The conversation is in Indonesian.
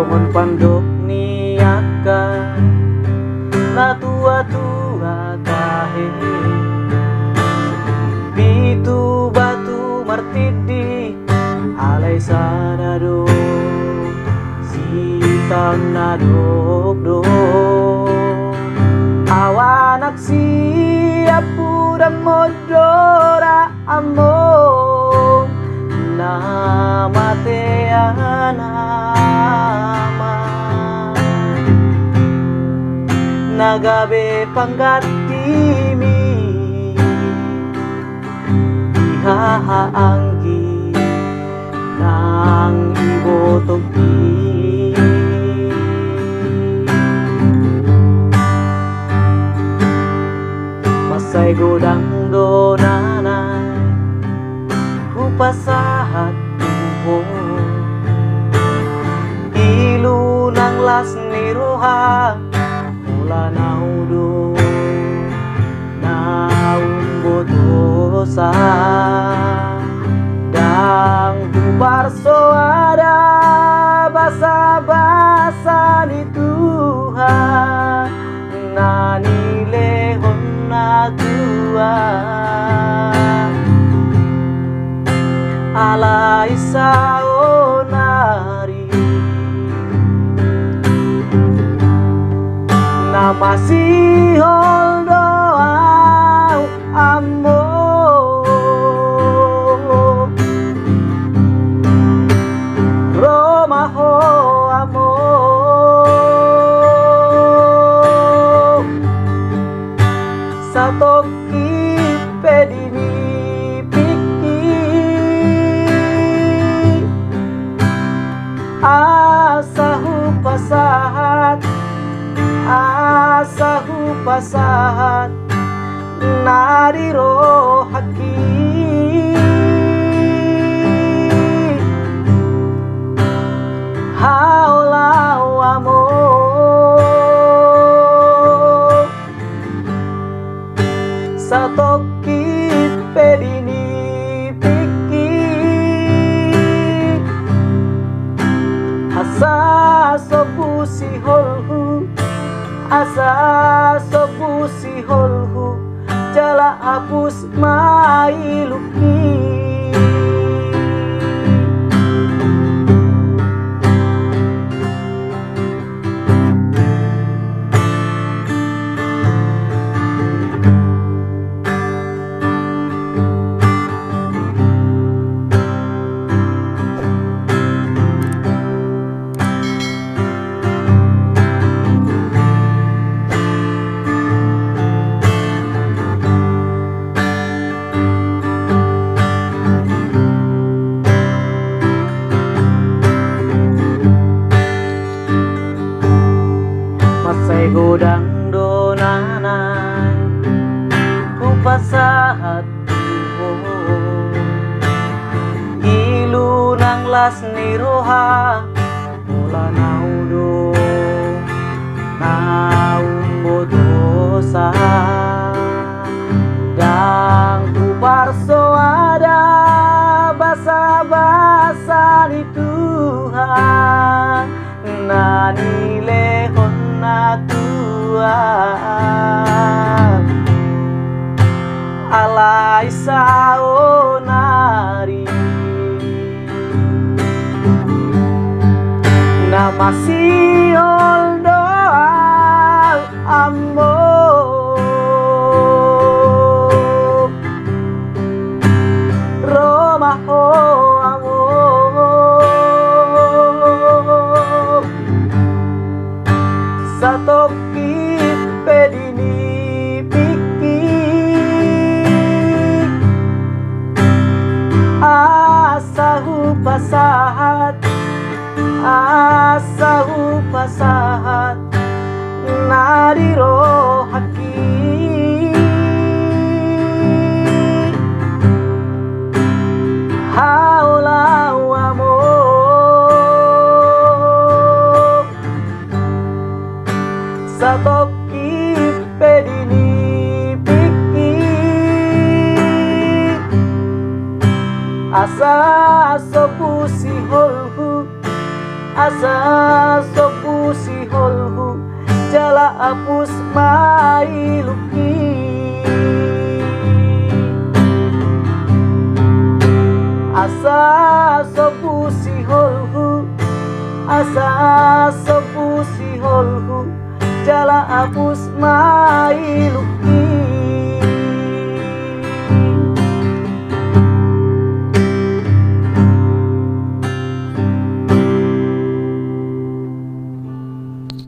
Pohon pandok niaka na tua-tua tahe Bitu batu martidi alay sanado Sitang nadokdo Awanak siap pura modora among Namate anama Nagabe panggatimi Ihahaanggi Nang ibotogi Pasay godang donanay Kupasahat tuho Ilu nang las niroha Mula naudo Naumbotosa Dang kubarso ada Basa-basa ni Tuhan Nanilehon na Tuhan Alay saonari Namasihol doa amo Romaho amo Satoki pedini Asahu pasahat Nariro haki Haulau amo Satoki pedini Asa sopusi holhu Asa sopusi holhu Jala apus mailuki Masay godang donanay Kupasahat tuho Ilu nang las niroha Mula naudo Naumbotosa Dang kubarso ada Basa-basa ni Tuhan Nanilehon na Tuhan Alay saonari Namasihol doa amo Romaho amo Satoki pedini piki Asahu pasahat Nariro haki Haulau amo Satoki pedini piki Asa sopusi holhu asa sopu si holhu jala apus mai luki asa sopu si holhu asa sopu si holhu jala apus mai luki